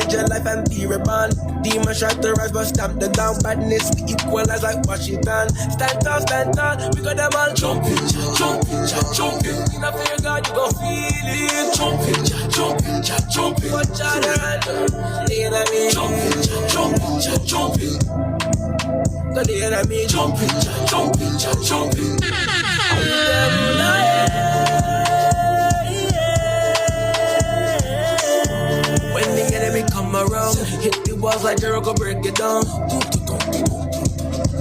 change your life and be reborn. Demons try to rise but stamp them down. Badness we equalize like Washington. Stand tall, we got them all jumping. In a fear God you gon' feel it. Jumping. Watch out the enemy. Jumping. Got the enemy jumping. When the enemy come around, hit the walls like Jericho, break it down.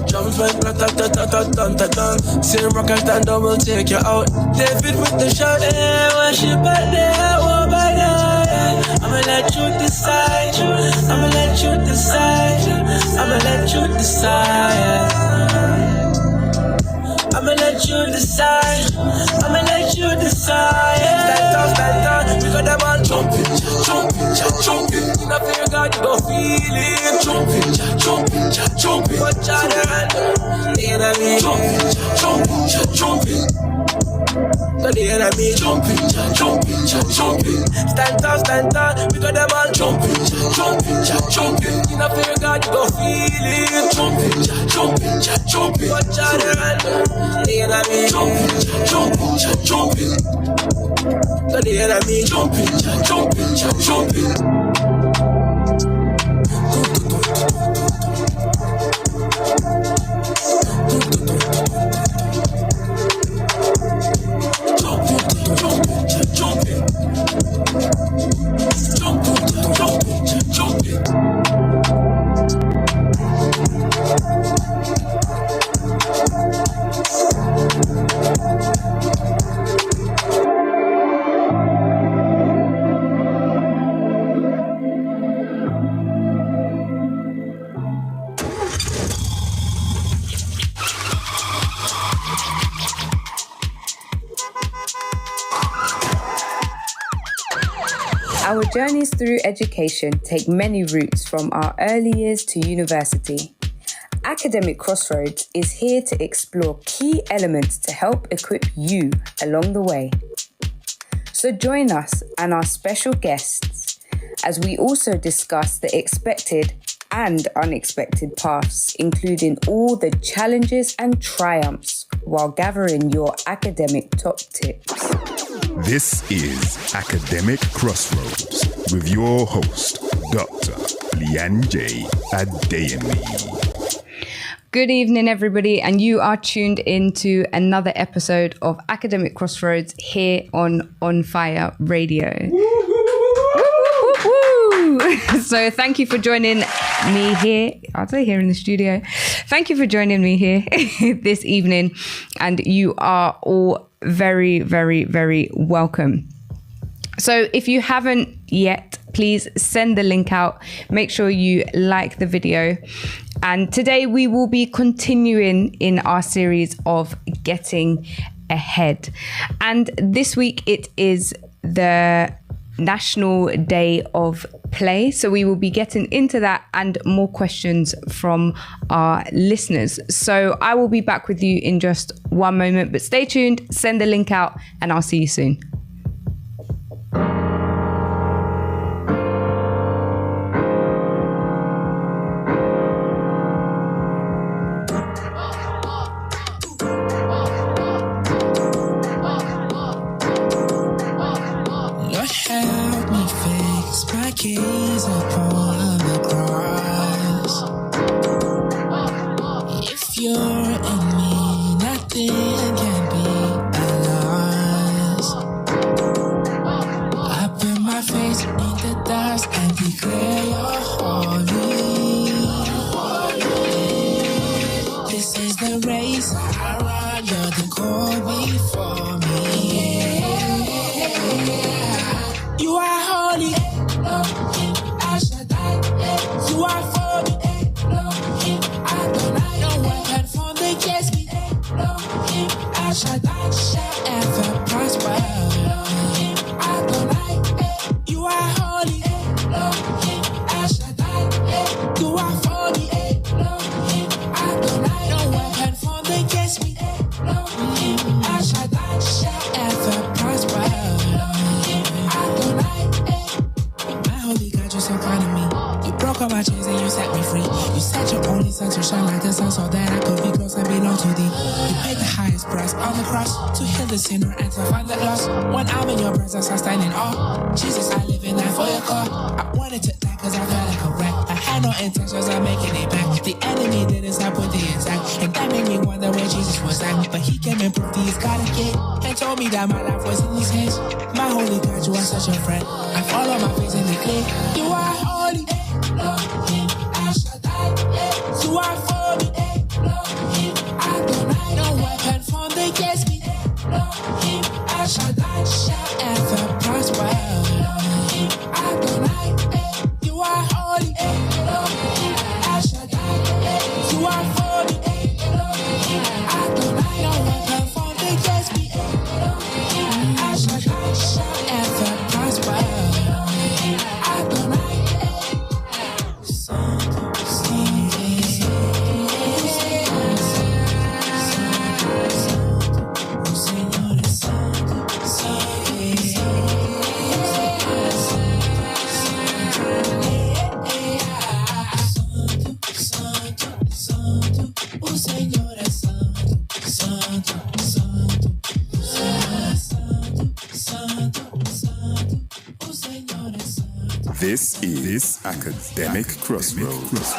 Drums went ta-ta-ta-ta-ta-ta-ta. Same rock and stand up, will take you out. David with the shout, worship at the over there. I'ma let you decide. I'ma let you decide. I'ma let you decide. I'ma let you decide. I'ma let you decide. Stand up, we got them all jumping. In a fear God, you gon' feel it. Jumping. Watch out the enemy. Jumping. Got the enemy jumping. Stand up, we got them all jumping. In a fear God, you gon' feel it. Jumping. Watch out the enemy jumping. Got the enemy jumping. Our journeys through education take many routes from our early years to university. Academic Crossroads is here to explore key elements to help equip you along the way. So join us and our special guests as we also discuss the expected and unexpected paths, including all the challenges and triumphs while gathering your academic top tips. This is Academic Crossroads with your host, Dr. Leanne Jaye Adeyemi. Good evening, everybody, and you are tuned into another episode of Academic Crossroads here on Fire Radio. So thank you for joining me here. I'll say here in the studio. Thank you for joining me here this evening, and you are all very, very, very welcome. So if you haven't yet, please send the link out. Make sure you like the video. And today we will be continuing in our series of Getting Ahead. And this week it is the National Day of Play. So we will be getting into that and more questions from our listeners. So I will be back with you in just one moment, but stay tuned, send the link out, and I'll see you soon. Keys upon the cross. If you're in me, nothing can be a loss. I put my face in the dust and declare you're holy. This is the race I run, you're the call before me. You are holy. You are for me, I don't no weapon formed against me. I shall ever prosper. I don't you are holy. You are for me, I don't no weapon formed against me. I shall ever prosper. I don't my holy God, you're so proud of me. broke all my chains and you set me free. You set your only son to shine like the sun so that I could be close and belong to thee. You paid the highest price on the cross to heal the sinner and to find the lost. When I'm in your presence, I stand in awe. Jesus, I live in that for your call. I wanted to die cause I felt like a wreck. I had no intentions of making it back. The enemy didn't stop with the attack, and that made me wonder where Jesus was at. But he came and proved he's got a kid, and told me that my life was in his hands. My holy God, you are such a friend. I fall on my face and declare, you are holy, Elohim, I shall die. You are for me, Elohim, I don't hide. No weapon formed against me, Elohim, I shall die. Shall ever prosper, Elohim, I don't hide. You are holy, Elohim, I shall die. You are for me, Elohim, I don't hide. No weapon formed against me, Elohim, I shall die. Shall ever prosper, Elohim, I don't hide. This is Academic Crossroads.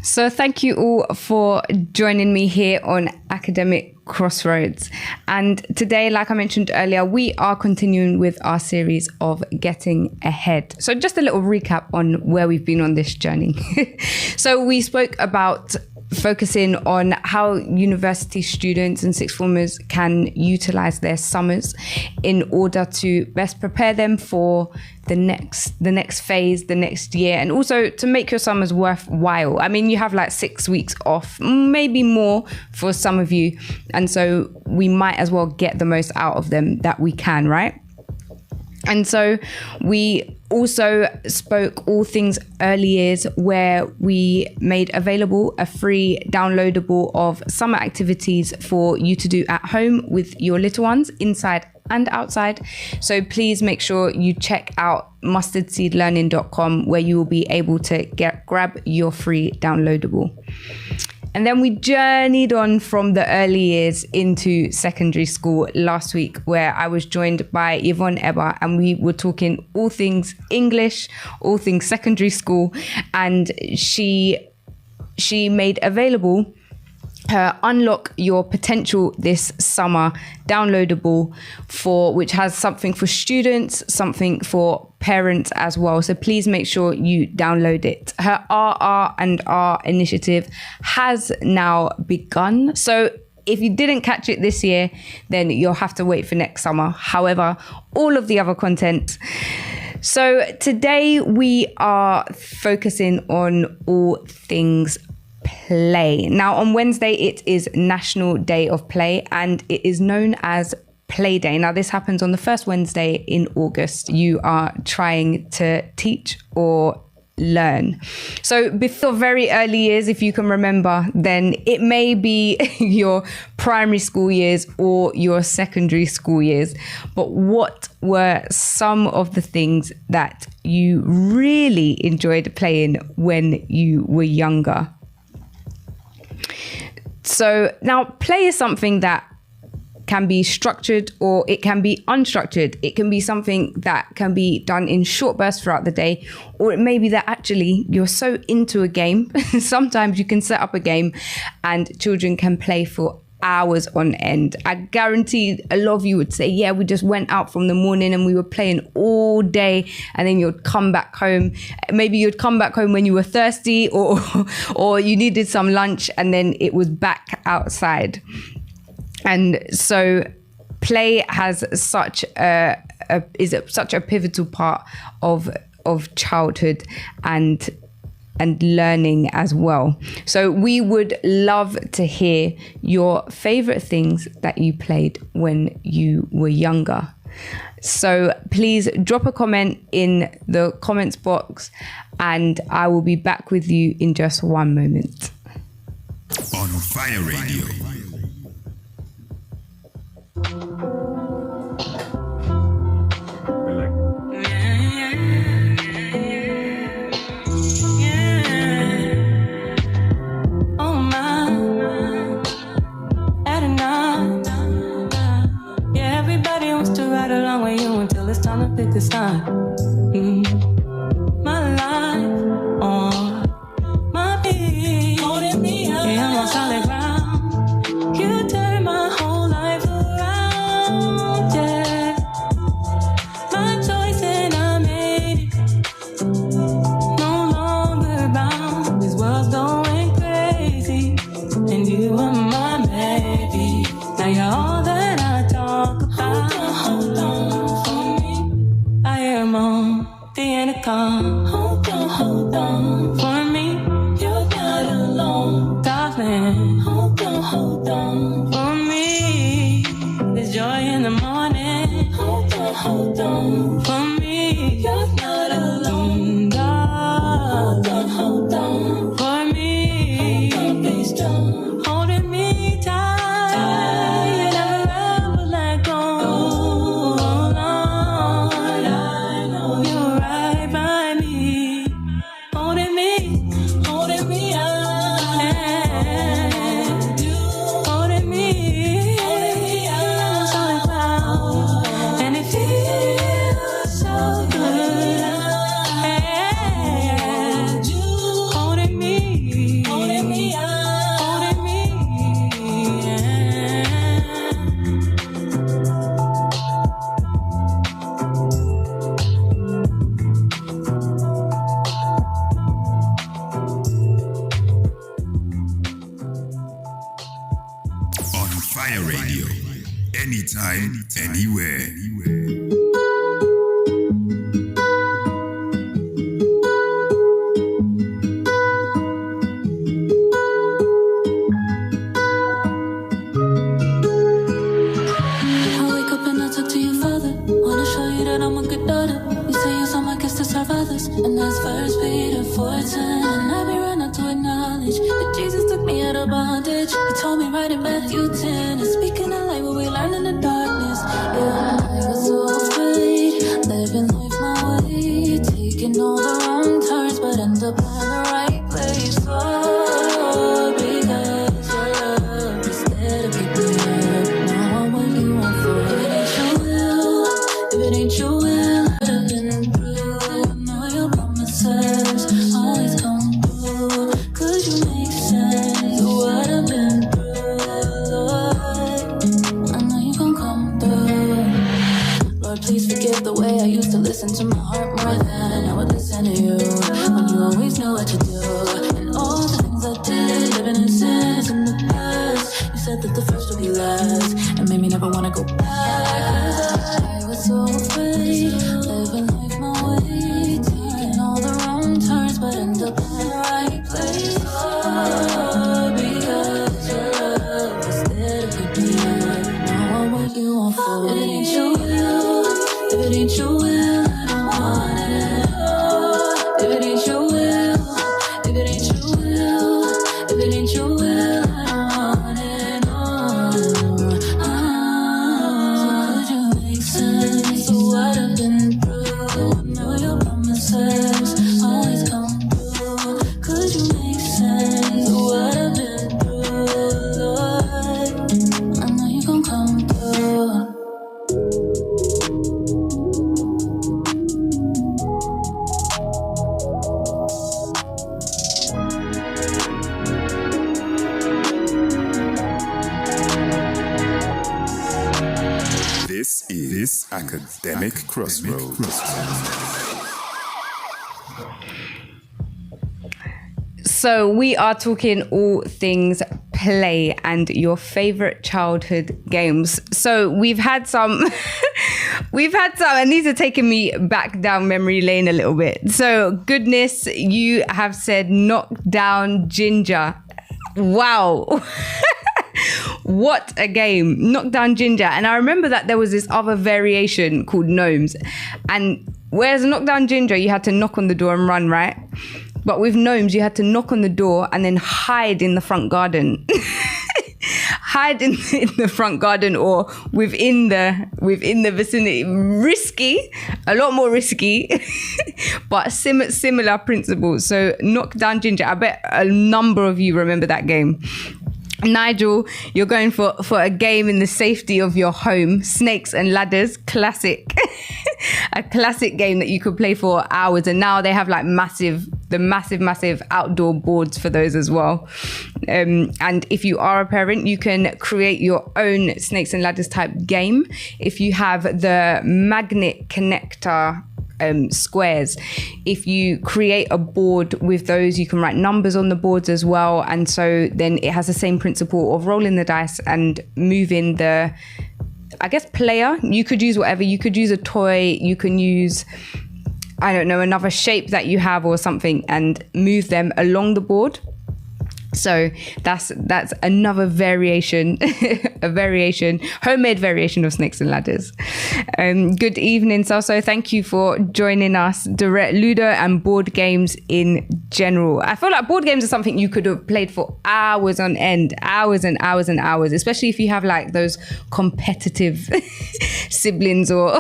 So thank you all for joining me here on Academic Crossroads. And today, like I mentioned earlier, we are continuing with our series of Getting Ahead. So just a little recap on where we've been on this journey. So we spoke about focusing on how university students and sixth formers can utilize their summers in order to best prepare them for the next phase, the next year, and also to make your summers worthwhile. I mean, you have like 6 weeks off, maybe more for some of you, and so we might as well get the most out of them that we can, right? And so we also spoke all things early years, where we made available a free downloadable of summer activities for you to do at home with your little ones, inside and outside. So please make sure you check out mustardseedlearning.com, where you will be able to grab your free downloadable. And then we journeyed on from the early years into secondary school last week, where I was joined by Yvonne Ebba, and we were talking all things English, all things secondary school. And she made available her Unlock Your Potential This Summer downloadable, which has something for students, something for parents as well. So please make sure you download it. Her RR&R initiative has now begun. So if you didn't catch it this year, then you'll have to wait for next summer. However, all of the other content. So today we are focusing on all things play. Now on Wednesday, it is National Day of Play, and it is known as Play Day. Now this happens on the first Wednesday in August. You are trying to teach or learn. So before very early years, if you can remember, then it may be your primary school years or your secondary school years. But what were some of the things that you really enjoyed playing when you were younger? So now play is something that can be structured or it can be unstructured. It can be something that can be done in short bursts throughout the day, or it may be that actually you're so into a game. Sometimes you can set up a game and children can play for hours on end. I guarantee a lot of you would say, yeah, we just went out from the morning and we were playing all day, and then you'd come back home. Maybe you'd come back home when you were thirsty or you needed some lunch, and then it was back outside. And so play has such a pivotal part of childhood and learning as well. So we would love to hear your favorite things that you played when you were younger. So please drop a comment in the comments box, and I will be back with you in just one moment. On Fire Radio. it's time to pick a side. My life on my feet, holding me up. Yeah, I'm on solid ground. You turn my whole life around, yeah. My choice and I made it. No longer bound. This world's going crazy, and you are my baby. Now you're all that I talk about. Hold on for me. I am on the intercom. Hold on for me. You're not alone, darling. Hold on for me. There's joy in the morning. Hold on for me. You're not alone, darling. Hold on for me. Be strong, holding me tight. You never ever let go. Hold on, I know you're right by me, holding me up, holding me, solid ground, and it feels so good. Holding me up, holding me. On Fire Radio. Anytime, anywhere. I wake up and I talk to your father. Wanna show you that I'm a good daughter. You say you saw my gifts to serve others, and that's First Peter 4:10. And I be running to acknowledge that Jesus took me out of bondage. He told me right in Matthew 10, and speaking of light, what we learn in the darkness. Yeah, I was so afraid, living life my way, taking all the wrong turns, but end up in the right place. Oh, because your love is there to pick me up. Now what you want for it. If it ain't your will, I'd have been through. I know your promises always come through, 'cause you make sense of what I've been through. Lord, I know you gon' come through. Lord, please forgive the way I used to listen to my heart more than I would listen to you, when you always know what to do. And all the things I did, living in sins in the past, you said that the first would be last, and made me never wanna go back. 'Cause I was so afraid, living life my way, taking all the wrong turns, but end up in the right place. Oh, because your love is there to pick me up. Now what you want for it. If it ain't your will, if it ain't your will, I don't want it. Oh, if it ain't your will, if it ain't your will, if it ain't your will, I don't want it. So could you make sense of what I've been through? I know your promises always come through. Could you make sense of what I've been through, Lord? I know you gon' come through. This academic crossroads. So we are talking all things play and your favorite childhood games. So we've had some, and these are taking me back down memory lane a little bit. So goodness, you have said knock down ginger. Wow. What a game. Knock down ginger. And I remember that there was this other variation called gnomes. And whereas knock down ginger, you had to knock on the door and run, right? But with gnomes, you had to knock on the door and then hide in the front garden. Hide in the front garden or within the vicinity. Risky, a lot more risky, but similar principles. So knock down ginger. I bet a number of you remember that game. Nigel, you're going for a game in the safety of your home. Snakes and Ladders, classic. A classic game that you could play for hours. And now they have like massive outdoor boards for those as well. And if you are a parent, you can create your own Snakes and Ladders type game. If you have the magnet connector squares, if you create a board with those, you can write numbers on the boards as well. And so then it has the same principle of rolling the dice and moving the, I guess, player. You could use whatever. You could use a toy. You can use, I don't know, another shape that you have or something, and move them along the board. So that's another variation, homemade variation of Snakes and Ladders. Good evening, Salso. Thank you for joining us. Direct Ludo and board games in general. I feel like board games are something you could have played for hours on end, hours and hours and hours, especially if you have like those competitive siblings or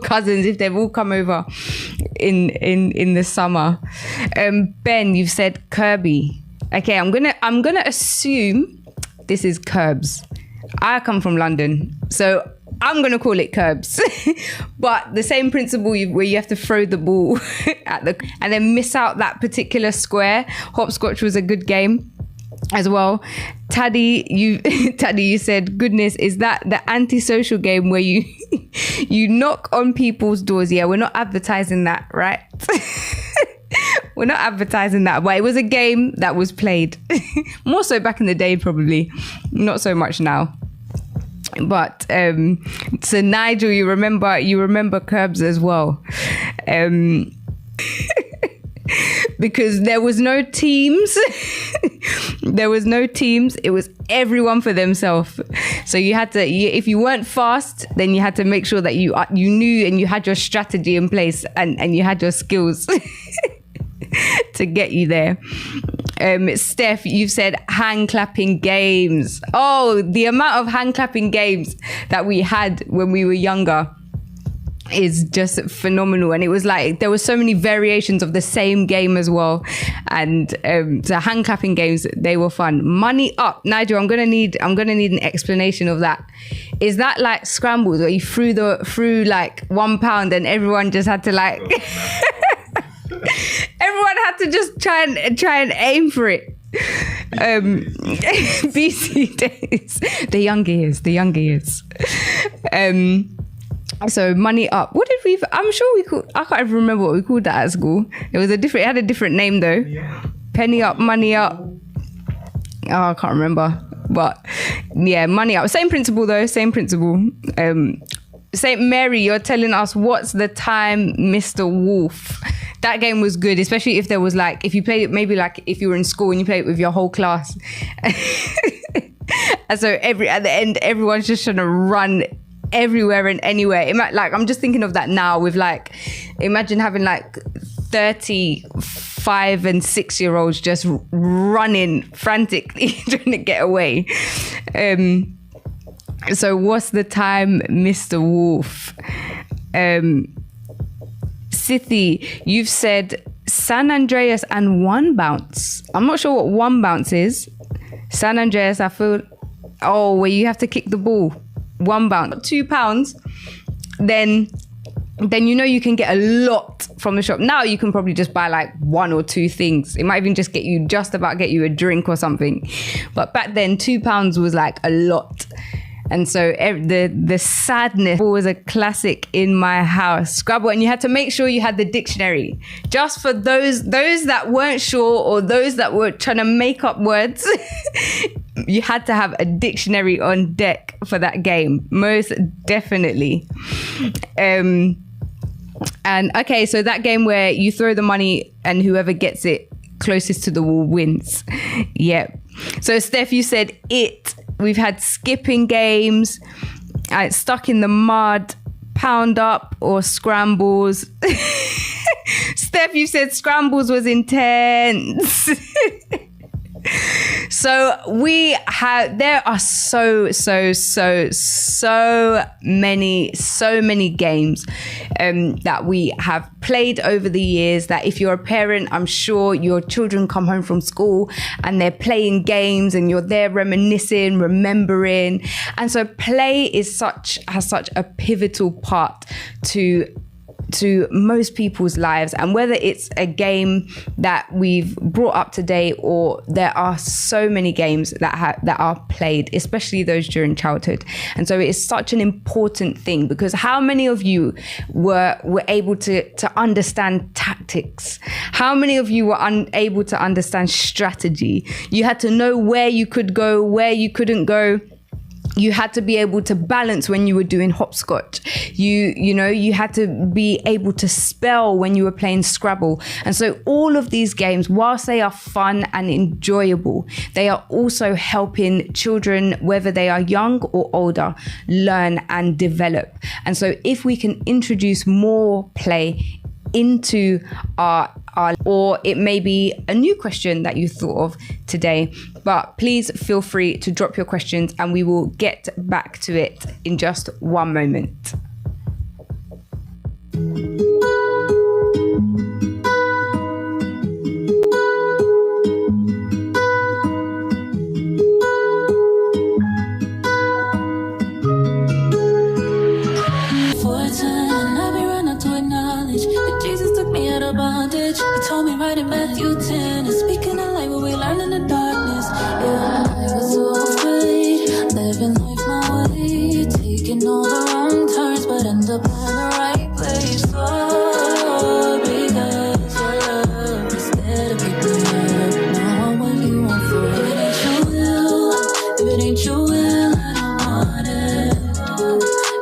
cousins, if they've all come over in the summer. Ben, you've said Kirby. Okay, I'm gonna assume this is Curbs. I come from London, so I'm gonna call it Curbs. But the same principle where you have to throw the ball and then miss out that particular square. Hopscotch was a good game as well. Taddy, you said, goodness, is that the antisocial game where you you knock on people's doors? Yeah, we're not advertising that, right? We're not advertising that, but it was a game that was played. More so back in the day, probably. Not so much now. But so Nigel, you remember Curbs as well. Because there was no teams. It was everyone for themselves. So you had to, if you weren't fast, then you had to make sure that you knew and you had your strategy in place and you had your skills to get you there. Steph, you've said hand clapping games. Oh, the amount of hand clapping games that we had when we were younger is just phenomenal. And it was like there were so many variations of the same game as well. And the hand clapping games, they were fun. Money Up, Nigel, I'm gonna need an explanation of that. Is that like scrambles where you threw like £1 and everyone just had to like everyone had to just try and aim for it. BC days, the younger years. So Money Up. What did we? I'm sure we called. I can't even remember what we called that at school. It had a different name though. Yeah. Penny Up, Money Up. Oh, I can't remember. But yeah, Money Up. Same principle though. Same principle. St. Mary, you're telling us what's the time, Mr. Wolf. That game was good, especially if there was like, if you played it, maybe like if you were in school and you played it with your whole class. And so at the end, everyone's just trying to run everywhere and anywhere. Like, I'm just thinking of that now with like, imagine having like 35 and 6-year-olds just running frantically trying to get away. So what's the time, Mr. Wolf? Sithi, you've said San Andreas and One Bounce. I'm not sure what One Bounce is. San Andreas, I feel, where you have to kick the ball. One Bounce, £2. Then you know you can get a lot from the shop. Now you can probably just buy like 1 or 2 things. It might even just get you a drink or something. But back then, £2 was like a lot. And so the sadness was a classic in my house. Scrabble, and you had to make sure you had the dictionary. Just for those that weren't sure or those that were trying to make up words, you had to have a dictionary on deck for that game. Most definitely. And okay, so that game where you throw the money and whoever gets it closest to the wall wins. Yep. So Steph, you said it. We've had skipping games, stuck in the mud, pound up or scrambles. Steph, you said scrambles was intense. So there are so many games that we have played over the years, that if you're a parent, I'm sure your children come home from school and they're playing games and you're there reminiscing, remembering. And so play has such a pivotal part to most people's lives, and whether it's a game that we've brought up today, or there are so many games that are played, especially those during childhood. And so it is such an important thing, because how many of you were able to understand tactics? How many of you were unable to understand strategy? You had to know where you could go, where you couldn't go. You had to be able to balance when you were doing hopscotch. You had to be able to spell when you were playing Scrabble. And so all of these games, whilst they are fun and enjoyable, they are also helping children, whether they are young or older, learn and develop. And so if we can introduce more play into our, or it may be a new question that you thought of today, but please feel free to drop your questions and we will get back to it in just one moment. Bondage. He told me right in Matthew 10, and speaking of light, what we learn in the darkness. Yeah, I was so afraid, living life my way, taking all the wrong turns, but end up in the right place. Oh, because your love is there to pick me up. Now I want you on for it. If it ain't your will, if it ain't your will, I don't want it.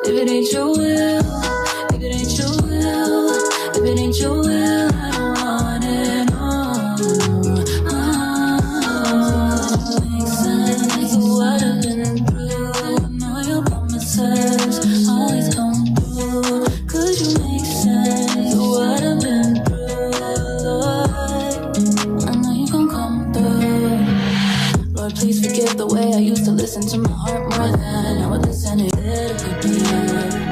If it ain't your will, if it ain't your will, if it ain't your will. Listen to my heart more than I would listen to it.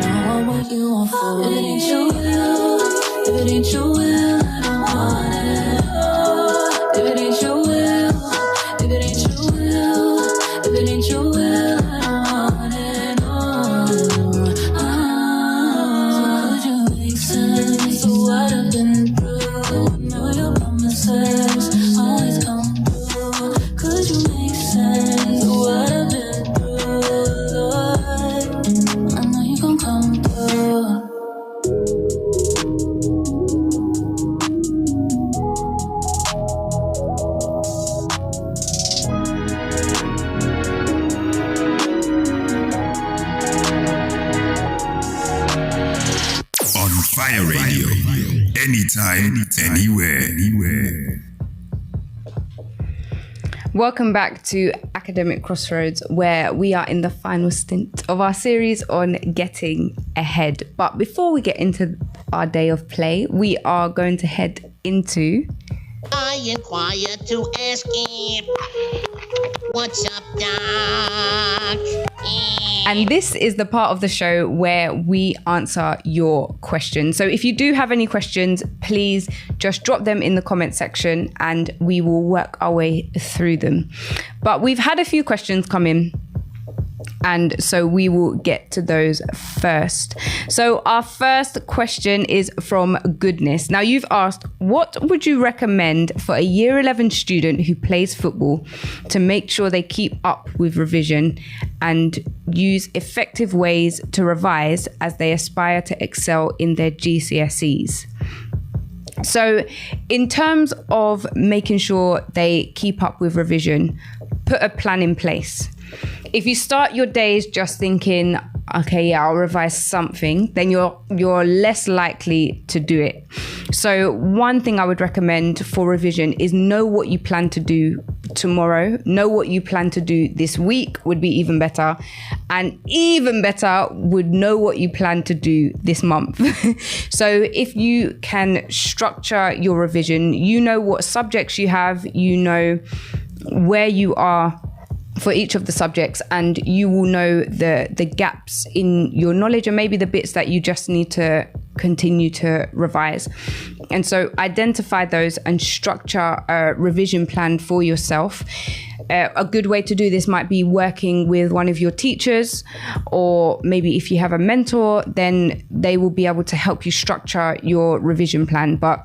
Now I want you on for it. If it ain't your will, if it ain't your will, I don't want it. If it ain't your will, if it ain't your will, if it ain't your will, I don't want it. So could you make sense of what I've been through? Know your promises always come through. Could you make sense of what I've been through, Lord? I know you gon' come through. On Fire Radio, anytime, anywhere. Welcome back to Academic Crossroads, where we are in the final stint of our series on getting ahead. But before we get into our day of play, we are going to head into... I inquire to ask him, what's up, Doc? And this is the part of the show where we answer your questions. So if you do have any questions, please just drop them in the comment section and we will work our way through them. But we've had a few questions come in, and so we will get to those first. So our first question is from Goodness. Now you've asked, what would you recommend for a year 11 student who plays football to make sure they keep up with revision and use effective ways to revise as they aspire to excel in their GCSEs? So in terms of making sure they keep up with revision, put a plan in place. If you start your days just thinking, okay, yeah, I'll revise something, then you're less likely to do it. So one thing I would recommend for revision is know what you plan to do tomorrow. Know what you plan to do this week would be even better. And even better would know what you plan to do this month. So if you can structure your revision, you know what subjects you have, you know where you are for each of the subjects, and you will know the gaps in your knowledge and maybe the bits that you just need to continue to revise. And so identify those and structure a revision plan for yourself. A good way to do this might be working with one of your teachers, or maybe if you have a mentor, then they will be able to help you structure your revision plan. But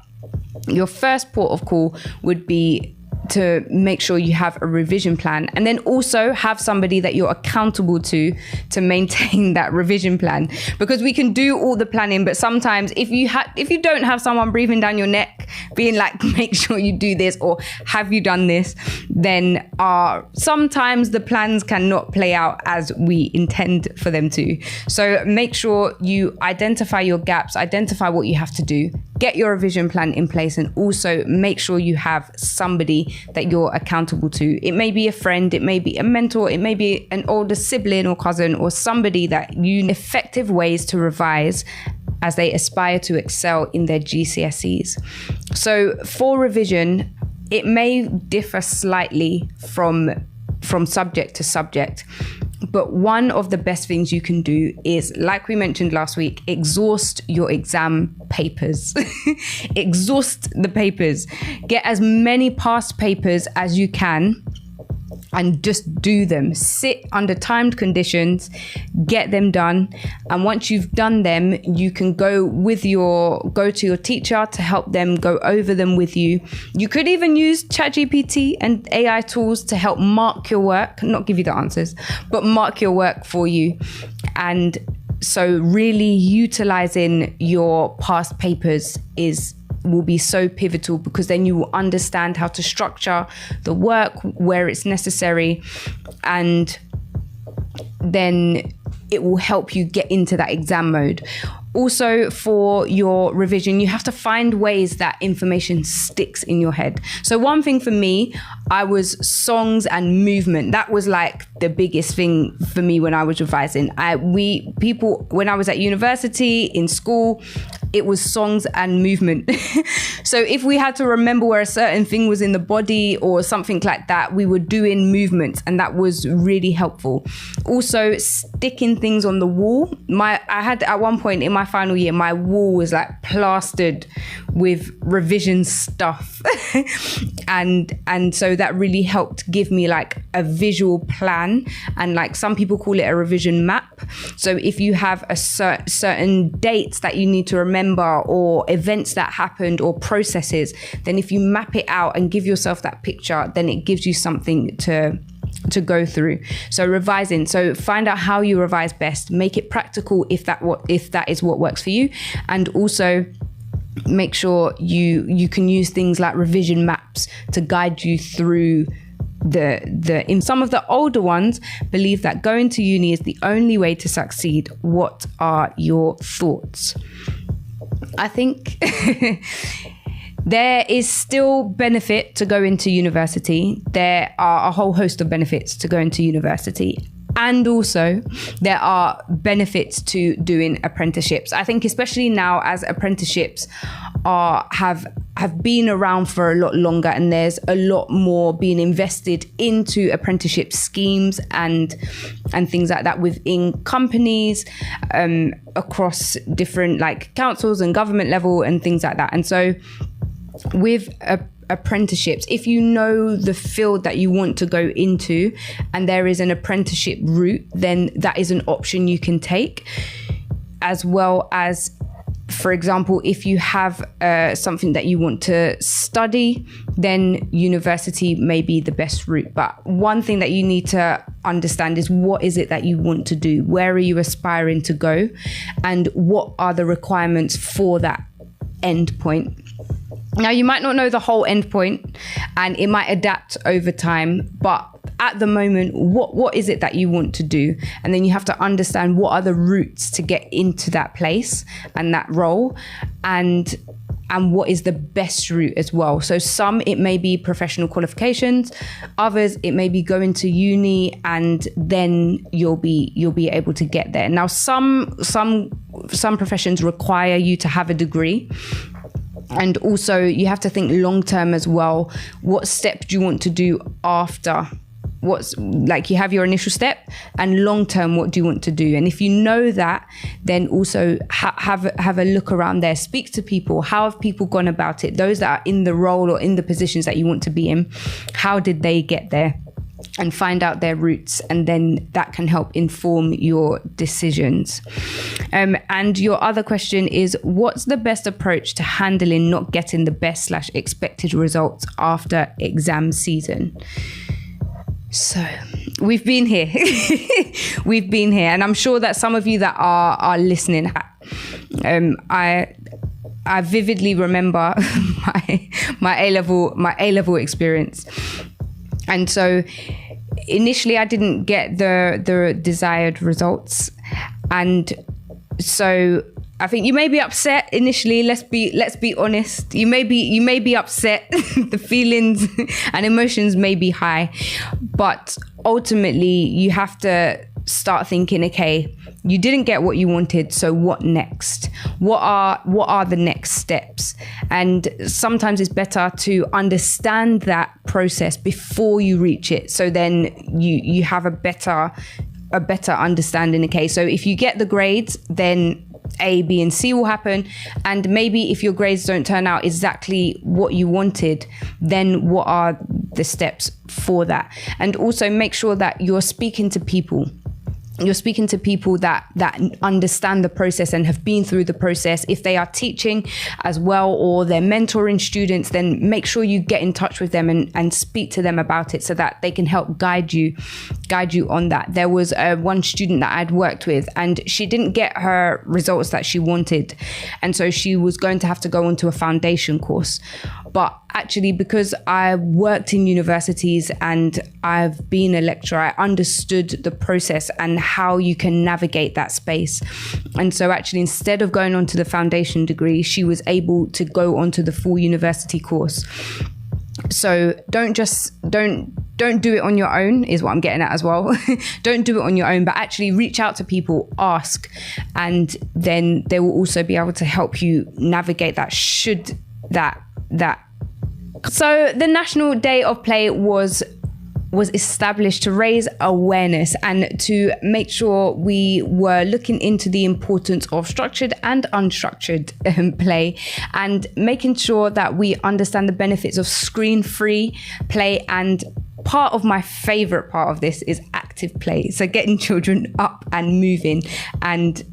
your first port of call would be to make sure you have a revision plan, and then also have somebody that you're accountable to maintain that revision plan. Because we can do all the planning, but sometimes if you don't have someone breathing down your neck being like, make sure you do this, or have you done this, then sometimes the plans cannot play out as we intend for them to. So make sure you identify your gaps, identify what you have to do, get your revision plan in place, and also make sure you have somebody that you're accountable to. It may be a friend, it may be a mentor, it may be an older sibling or cousin, or somebody that you effective ways to revise as they aspire to excel in their GCSEs. So for revision, it may differ slightly from subject to subject. But one of the best things you can do is, like we mentioned last week, exhaust your exam papers. Exhaust the papers. Get as many past papers as you can and just do them. Sit under timed conditions, get them done. And once you've done them, you can go to your teacher to help them go over them with you. You could even use ChatGPT and AI tools to help mark your work, not give you the answers, but mark your work for you. And so really utilizing your past papers will be so pivotal, because then you will understand how to structure the work where it's necessary, and then it will help you get into that exam mode. Also, for your revision, you have to find ways that information sticks in your head. So one thing for me, I was songs and movement. That was like the biggest thing for me when I was revising. When I was at university, in school, it was songs and movement. So if we had to remember where a certain thing was in the body or something like that, we were doing movements, and that was really helpful. Also, sticking things on the wall. I had at one point in my final year, my wall was like plastered with revision stuff. and so that really helped give me like a visual plan, and like some people call it a revision map. So if you have a certain dates that you need to remember, or events that happened, or processes, then if you map it out and give yourself that picture, then it gives you something to go through. So revising, so find out how you revise best, make it practical if that is what works for you, and also make sure you can use things like revision maps to guide you through in some of the older ones believe that going to uni is the only way to succeed. What are your thoughts? I think there is still benefit to go into university. There are a whole host of benefits to going to university. And also there are benefits to doing apprenticeships. I think especially now, as apprenticeships have been around for a lot longer, and there's a lot more being invested into apprenticeship schemes and things like that within companies, across different like councils and government level and things like that. And so with apprenticeships, if you know the field that you want to go into and there is an apprenticeship route, then that is an option you can take. As well as, for example, if you have something that you want to study, then university may be the best route. But one thing that you need to understand is, what is it that you want to do? Where are you aspiring to go? And what are the requirements for that end point? Now, you might not know the whole end point, and it might adapt over time, but at the moment, what is it that you want to do? And then you have to understand what are the routes to get into that place and that role, and what is the best route as well. So some, it may be professional qualifications, others it may be going to uni, and then you'll be able to get there. Now some professions require you to have a degree. And also you have to think long term as well. What step do you want to do after? What's like, you have your initial step, and long term, what do you want to do? And if you know that, then also have a look around there. Speak to people. How have people gone about it? Those that are in the role or in the positions that you want to be in, how did they get there? And find out their roots, and then that can help inform your decisions. And your other question is, what's the best approach to handling not getting the best / expected results after exam season? So we've been here. We've been here. And I'm sure that some of you that are listening, I vividly remember my A-level experience. And so initially I didn't get the desired results. And so I think you may be upset initially. Let's be honest. You may be upset. The feelings and emotions may be high, but ultimately you have to start thinking, okay, you didn't get what you wanted, so what next? What are the next steps? And sometimes it's better to understand that process before you reach it, so then you have a better understanding. Okay, so if you get the grades, then A, B, and C will happen. And maybe if your grades don't turn out exactly what you wanted, then what are the steps for that? And also make sure that you're speaking to people. You're speaking to people that understand the process and have been through the process. If they are teaching as well, or they're mentoring students, then make sure you get in touch with them and speak to them about it, so that they can help guide you on that. There was one student that I'd worked with, and she didn't get her results that she wanted. And so she was going to have to go onto a foundation course. But actually, because I worked in universities and I've been a lecturer, I understood the process and how you can navigate that space. And so actually, instead of going on to the foundation degree, she was able to go onto the full university course. So don't do it on your own, is what I'm getting at as well. Don't do it on your own, but actually reach out to people, ask, and then they will also be able to help you navigate that. So the National Day of Play was established to raise awareness and to make sure we were looking into the importance of structured and unstructured play, and making sure that we understand the benefits of screen-free play. And part of my favorite part of this is active play. So getting children up and moving, and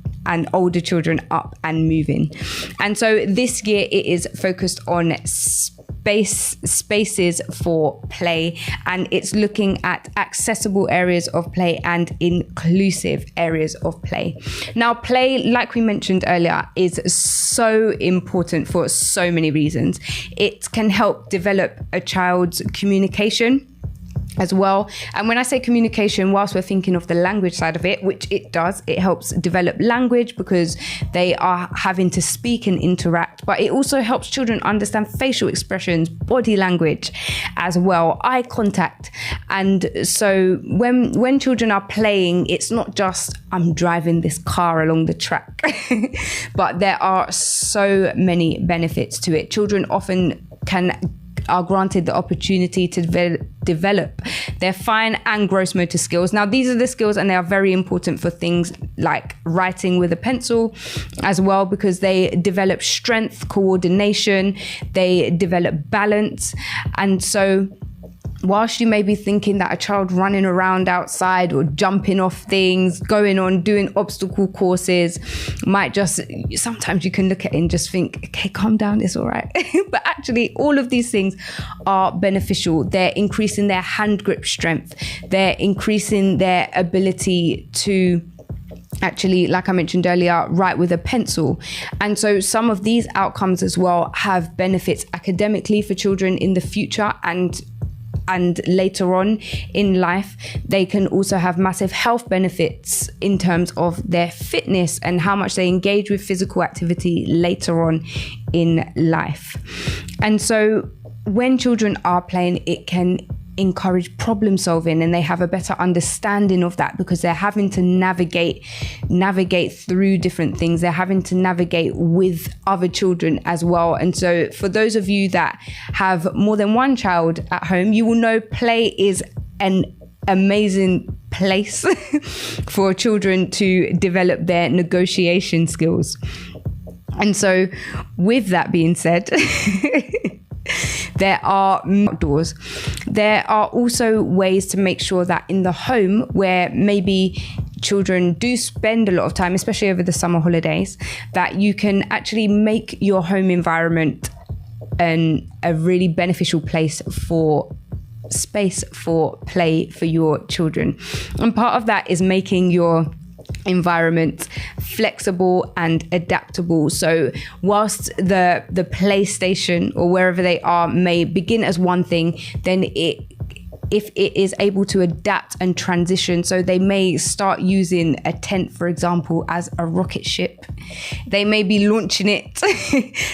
older children up and moving. And so this year it is focused on spaces for play, and it's looking at accessible areas of play and inclusive areas of play. Now, play, like we mentioned earlier, is so important for so many reasons. It can help develop a child's communication as well. And when I say communication, whilst we're thinking of the language side of it, which it does, it helps develop language because they are having to speak and interact, but it also helps children understand facial expressions, body language as well, eye contact. And so when children are playing, it's not just I'm driving this car along the track, but there are so many benefits to it. Children often are granted the opportunity to develop their fine and gross motor skills. Now, these are the skills, and they are very important for things like writing with a pencil as well, because they develop strength, coordination, they develop balance. And so whilst you may be thinking that a child running around outside or jumping off things, doing obstacle courses might just, sometimes you can look at it and just think, okay, calm down, it's all right. But actually, all of these things are beneficial. They're increasing their hand grip strength. They're increasing their ability to actually, like I mentioned earlier, write with a pencil. And so some of these outcomes as well have benefits academically for children in the future, and later on in life. They can also have massive health benefits in terms of their fitness and how much they engage with physical activity later on in life. And so when children are playing, it can encourage problem solving, and they have a better understanding of that because they're having to navigate through different things. They're having to navigate with other children as well. And so for those of you that have more than one child at home, you will know play is an amazing place for children to develop their negotiation skills. And so with that being said, there are outdoors. There are also ways to make sure that in the home where maybe children do spend a lot of time, especially over the summer holidays, that you can actually make your home environment a really beneficial place for space for play for your children. And part of that is making your environment flexible and adaptable. So whilst the PlayStation or wherever they are may begin as one thing, then if it is able to adapt and transition, so they may start using a tent, for example, as a rocket ship. They may be launching it.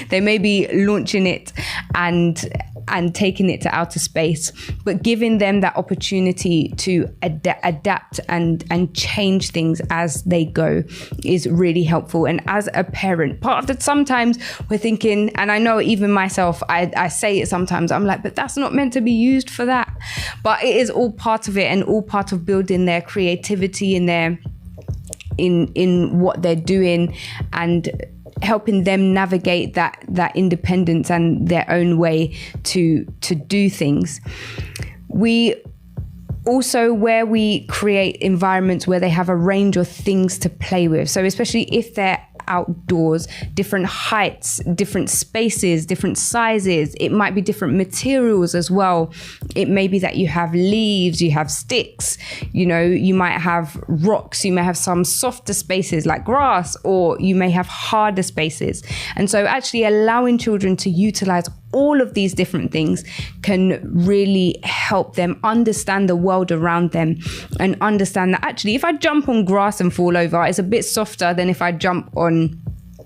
They may be launching it and taking it to outer space, but giving them that opportunity to adapt and change things as they go is really helpful. And as a parent, part of that, sometimes we're thinking, and I know even myself, I say it sometimes, I'm like, but that's not meant to be used for that. But it is all part of it, and all part of building their creativity in what they're doing, and helping them navigate that independence and their own way to do things. We also, where we create environments where they have a range of things to play with. So especially if they're outdoors, different heights, different spaces, different sizes. It might be different materials as well. It may be that you have leaves, you have sticks, you might have rocks, you may have some softer spaces like grass, or you may have harder spaces. And so actually allowing children to utilize all of these different things can really help them understand the world around them, and understand that actually if I jump on grass and fall over, it's a bit softer than if I jump on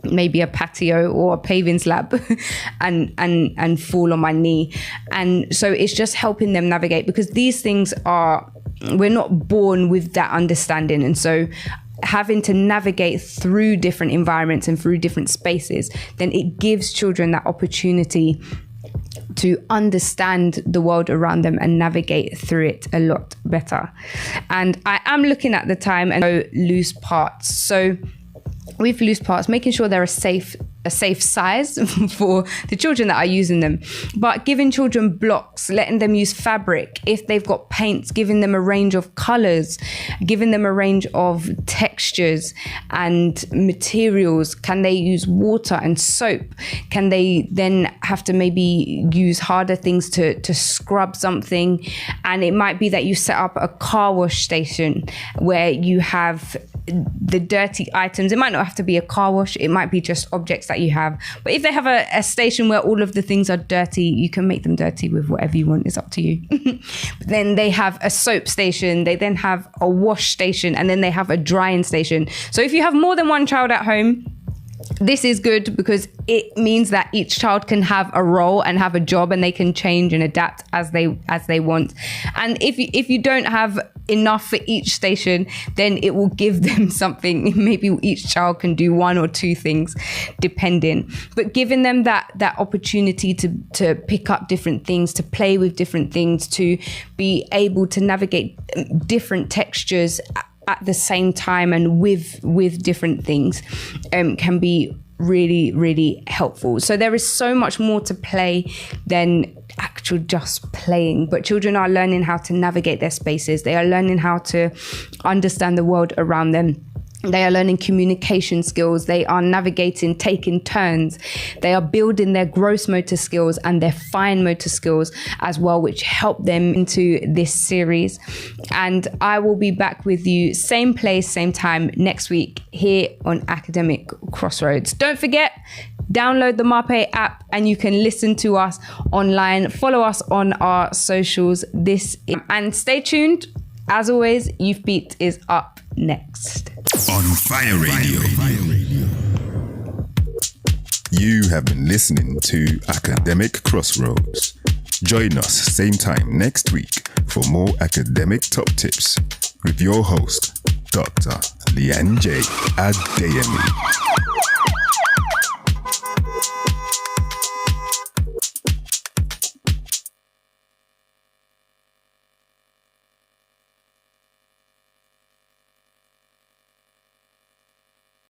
maybe a patio or a paving slab and fall on my knee. And so it's just helping them navigate, because these things we're not born with that understanding. And so having to navigate through different environments and through different spaces, then it gives children that opportunity to understand the world around them and navigate through it a lot better. And I am looking at the time and loose parts. So with loose parts, making sure they're a safe size for the children that are using them, but giving children blocks, letting them use fabric. If they've got paints, giving them a range of colors, giving them a range of textures and materials. Can they use water and soap? Can they then have to maybe use harder things to scrub something? And it might be that you set up a car wash station where you have the dirty items. It might not have to be a car wash, it might be just objects that you have. But if they have a station where all of the things are dirty, you can make them dirty with whatever you want. It's up to you. But then they have a soap station, they then have a wash station, and then they have a drying station. So if you have more than one child at home, this is good, because it means that each child can have a role and have a job, and they can change and adapt as they want. And if you don't have enough for each station, then it will give them something. Maybe each child can do one or two things depending, but giving them that opportunity to pick up different things, to play with different things, to be able to navigate different textures at the same time and with different things can be really, really helpful. So there is so much more to play than actual just playing, but children are learning how to navigate their spaces. They are learning how to understand the world around them. They are learning communication skills. They are navigating, taking turns. They are building their gross motor skills and their fine motor skills as well, which help them into this series. And I will be back with you same place, same time next week here on Academic Crossroads. Don't forget, download the Marpe app and you can listen to us online. Follow us on our socials. And stay tuned. As always, Youth Beat is up next. On Fire Radio. You have been listening to Academic Crossroads. Join us same time next week for more academic top tips with your host, Dr. Leanne Jaye Adeyemi.